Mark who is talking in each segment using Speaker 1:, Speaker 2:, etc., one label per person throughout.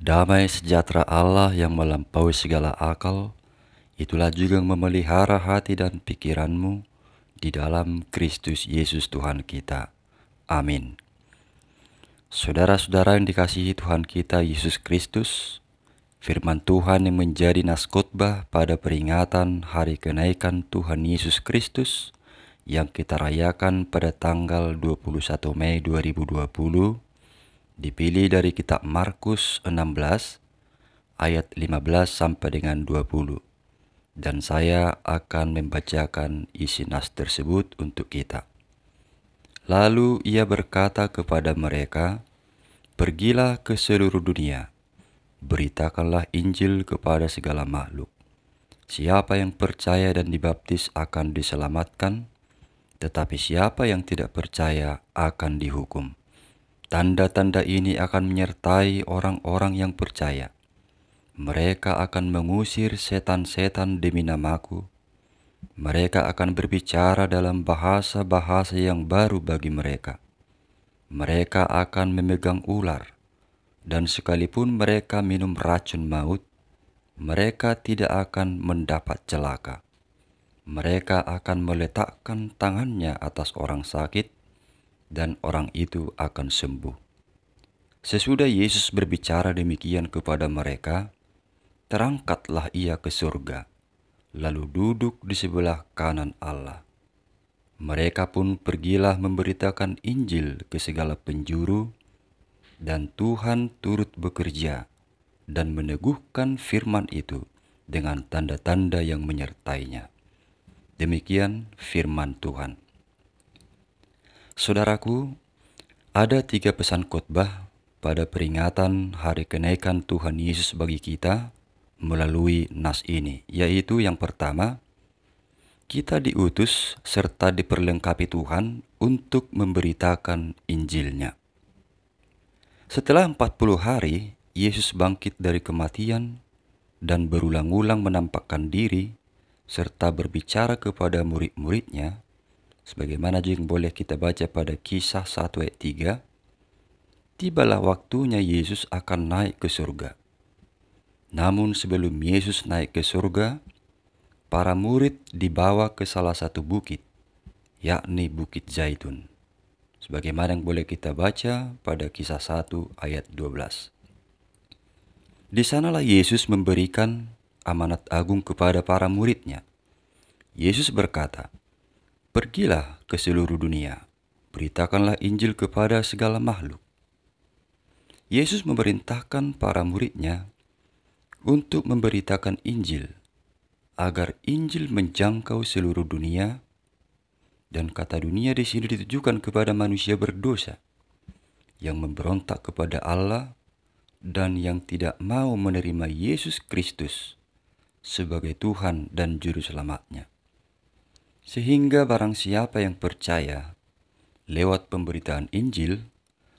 Speaker 1: Damai sejahtera Allah yang melampaui segala akal, itulah juga yang memelihara hati dan pikiranmu di dalam Kristus Yesus Tuhan kita. Amin. Saudara-saudara yang dikasihi Tuhan kita Yesus Kristus, firman Tuhan yang menjadi naskotbah pada peringatan hari kenaikan Tuhan Yesus Kristus yang kita rayakan pada tanggal 21 Mei 2020, dipilih dari kitab Markus 16 ayat 15 sampai dengan 20. Dan saya akan membacakan isi nas tersebut untuk kita. Lalu ia berkata kepada mereka, "Pergilah ke seluruh dunia, beritakanlah Injil kepada segala makhluk. Siapa yang percaya dan dibaptis akan diselamatkan, tetapi siapa yang tidak percaya akan dihukum. Tanda-tanda ini akan menyertai orang-orang yang percaya. Mereka akan mengusir setan-setan demi namaku. Mereka akan berbicara dalam bahasa-bahasa yang baru bagi mereka. Mereka akan memegang ular, dan sekalipun mereka minum racun maut, mereka tidak akan mendapat celaka. Mereka akan meletakkan tangannya atas orang sakit, dan orang itu akan sembuh." Sesudah Yesus berbicara demikian kepada mereka, terangkatlah ia ke surga, lalu duduk di sebelah kanan Allah. Mereka pun pergilah memberitakan Injil ke segala penjuru, dan Tuhan turut bekerja dan meneguhkan firman itu dengan tanda-tanda yang menyertainya. Demikian firman Tuhan. Saudaraku, ada 3 pesan khotbah pada peringatan hari kenaikan Tuhan Yesus bagi kita melalui nas ini, yaitu yang pertama, kita diutus serta diperlengkapi Tuhan untuk memberitakan Injilnya. Setelah 40 hari, Yesus bangkit dari kematian dan berulang-ulang menampakkan diri serta berbicara kepada murid-muridnya, sebagaimana juga yang boleh kita baca pada Kisah 1 ayat 3, tibalah waktunya Yesus akan naik ke surga. Namun sebelum Yesus naik ke surga, para murid dibawa ke salah satu bukit, yakni Bukit Zaitun, sebagaimana yang boleh kita baca pada Kisah 1 ayat 12. Di sanalah Yesus memberikan amanat agung kepada para muridnya. Yesus berkata, "Pergilah ke seluruh dunia, beritakanlah Injil kepada segala makhluk." Yesus memerintahkan para muridnya untuk memberitakan Injil, agar Injil menjangkau seluruh dunia, dan kata dunia di sini ditujukan kepada manusia berdosa yang memberontak kepada Allah dan yang tidak mau menerima Yesus Kristus sebagai Tuhan dan Juru Selamatnya. Sehingga barang siapa yang percaya lewat pemberitaan Injil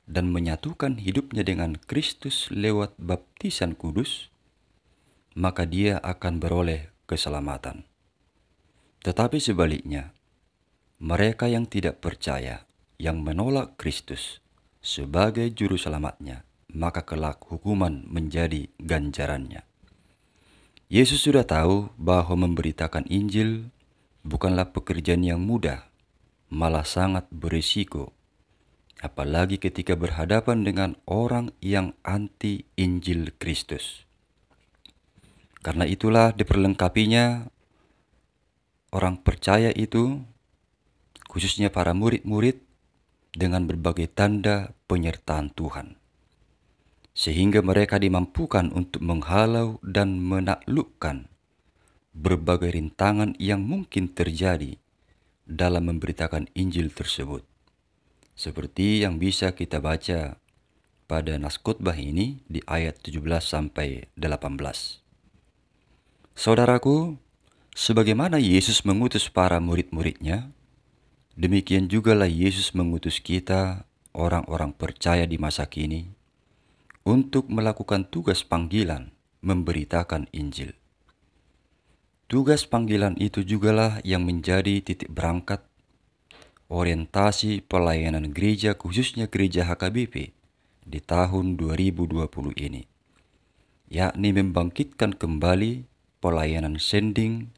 Speaker 1: dan menyatukan hidupnya dengan Kristus lewat baptisan kudus, maka dia akan beroleh keselamatan. Tetapi sebaliknya, mereka yang tidak percaya, yang menolak Kristus sebagai Juru Selamatnya, maka kelak hukuman menjadi ganjarannya. Yesus sudah tahu bahwa memberitakan Injil bukanlah pekerjaan yang mudah, malah sangat berisiko, apalagi ketika berhadapan dengan orang yang anti Injil Kristus. Karena itulah diperlengkapinya orang percaya itu, khususnya para murid-murid, dengan berbagai tanda penyertaan Tuhan, sehingga mereka dimampukan untuk menghalau dan menaklukkan berbagai rintangan yang mungkin terjadi dalam memberitakan Injil tersebut, seperti yang bisa kita baca pada nas khotbah ini di ayat 17 sampai 18. Saudaraku, sebagaimana Yesus mengutus para murid-muridnya, demikian jugalah Yesus mengutus kita, orang-orang percaya di masa kini, untuk melakukan tugas panggilan memberitakan Injil. Tugas panggilan itu jugalah yang menjadi titik berangkat orientasi pelayanan gereja, khususnya gereja HKBP di tahun 2020 ini. yakni membangkitkan kembali pelayanan sending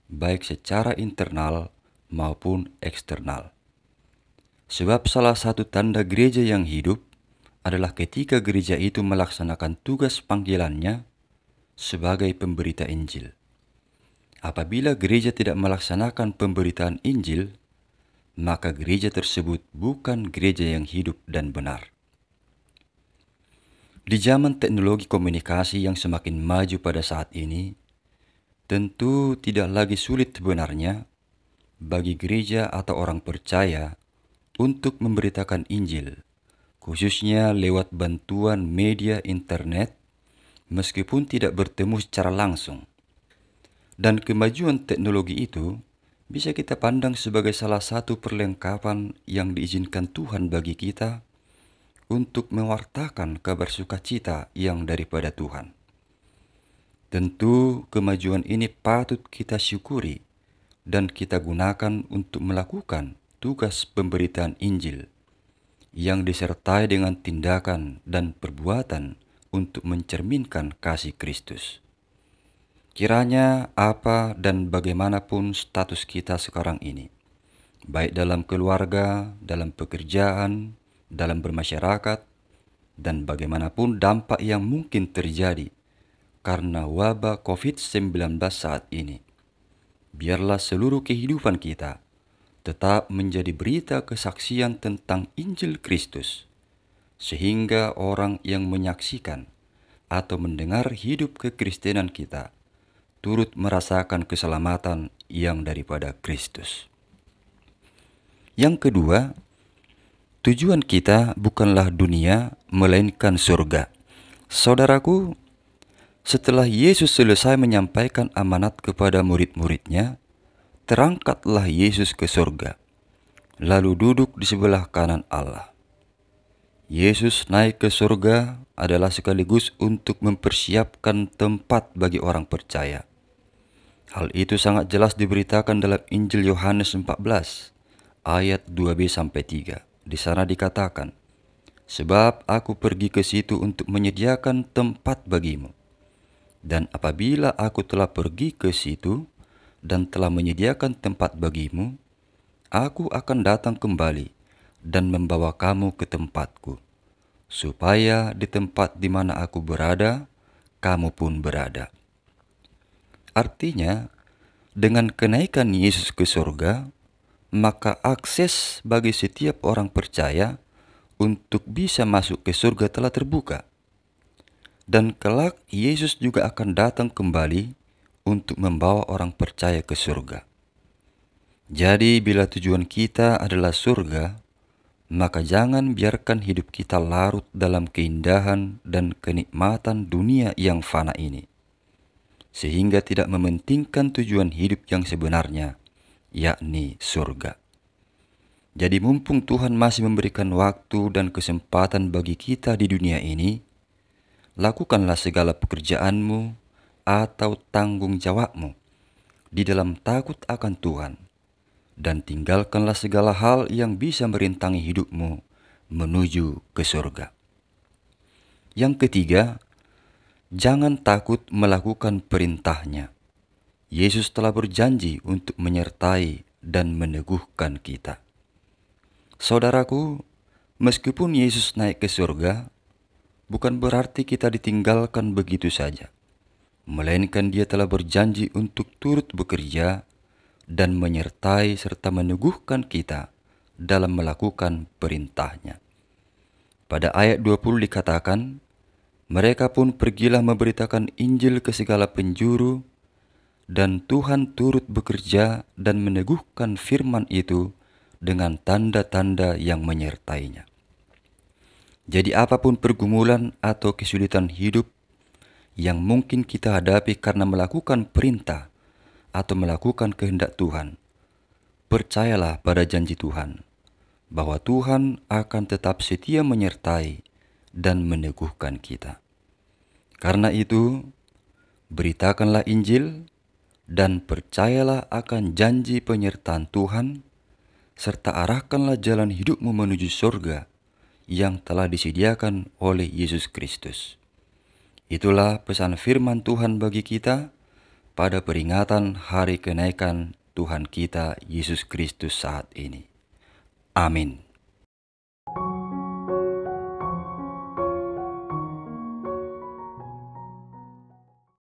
Speaker 1: baik secara internal maupun eksternal. Sebab salah satu tanda gereja yang hidup adalah ketika gereja itu melaksanakan tugas panggilannya sebagai pemberita Injil. Apabila gereja tidak melaksanakan pemberitaan Injil, maka gereja tersebut bukan gereja yang hidup dan benar. Di zaman teknologi komunikasi yang semakin maju pada saat ini, tentu tidak lagi sulit sebenarnya bagi gereja atau orang percaya untuk memberitakan Injil, khususnya lewat bantuan media internet, meskipun tidak bertemu secara langsung. Dan kemajuan teknologi itu bisa kita pandang sebagai salah satu perlengkapan yang diizinkan Tuhan bagi kita untuk mewartakan kabar sukacita yang daripada Tuhan. Tentu kemajuan ini patut kita syukuri dan kita gunakan untuk melakukan tugas pemberitaan Injil yang disertai dengan tindakan dan perbuatan untuk mencerminkan kasih Kristus. Kiranya apa dan bagaimanapun status kita sekarang ini, baik dalam keluarga, dalam pekerjaan, dalam bermasyarakat, dan bagaimanapun dampak yang mungkin terjadi karena wabah COVID-19 saat ini, biarlah seluruh kehidupan kita tetap menjadi berita kesaksian tentang Injil Kristus, sehingga orang yang menyaksikan atau mendengar hidup kekristenan kita turut merasakan keselamatan yang daripada Kristus. Yang kedua, tujuan kita bukanlah dunia, melainkan surga. Saudaraku, setelah Yesus selesai menyampaikan amanat kepada murid-muridnya, terangkatlah Yesus ke surga, lalu duduk di sebelah kanan Allah. Yesus naik ke surga adalah sekaligus untuk mempersiapkan tempat bagi orang percaya. Hal itu sangat jelas diberitakan dalam Injil Yohanes 14 ayat 2b-3. Di sana dikatakan, "Sebab aku pergi ke situ untuk menyediakan tempat bagimu. Dan apabila aku telah pergi ke situ dan telah menyediakan tempat bagimu, aku akan datang kembali dan membawa kamu ke tempatku, supaya di tempat di mana aku berada, kamu pun berada." Artinya, dengan kenaikan Yesus ke surga, maka akses bagi setiap orang percaya untuk bisa masuk ke surga telah terbuka. Dan kelak Yesus juga akan datang kembali untuk membawa orang percaya ke surga. Jadi bila tujuan kita adalah surga, maka jangan biarkan hidup kita larut dalam keindahan dan kenikmatan dunia yang fana ini, sehingga tidak mementingkan tujuan hidup yang sebenarnya, yakni surga. Jadi mumpung Tuhan masih memberikan waktu dan kesempatan bagi kita di dunia ini, lakukanlah segala pekerjaanmu atau tanggung jawabmu di dalam takut akan Tuhan, dan tinggalkanlah segala hal yang bisa merintangi hidupmu menuju ke surga. Yang ketiga, jangan takut melakukan perintahnya. Yesus telah berjanji untuk menyertai dan meneguhkan kita. Saudaraku, meskipun Yesus naik ke surga, bukan berarti kita ditinggalkan begitu saja, melainkan Dia telah berjanji untuk turut bekerja dan menyertai serta meneguhkan kita dalam melakukan perintah-Nya. Pada ayat 20 dikatakan, "Mereka pun pergilah memberitakan Injil ke segala penjuru, dan Tuhan turut bekerja dan meneguhkan firman itu dengan tanda-tanda yang menyertainya." Jadi apapun pergumulan atau kesulitan hidup yang mungkin kita hadapi karena melakukan perintah atau melakukan kehendak Tuhan, percayalah pada janji Tuhan bahwa Tuhan akan tetap setia menyertai dan meneguhkan kita. Karena itu, beritakanlah Injil dan percayalah akan janji penyertaan Tuhan, serta arahkanlah jalan hidupmu menuju surga yang telah disediakan oleh Yesus Kristus. Itulah pesan firman Tuhan bagi kita pada peringatan hari kenaikan Tuhan kita Yesus Kristus saat ini. Amin.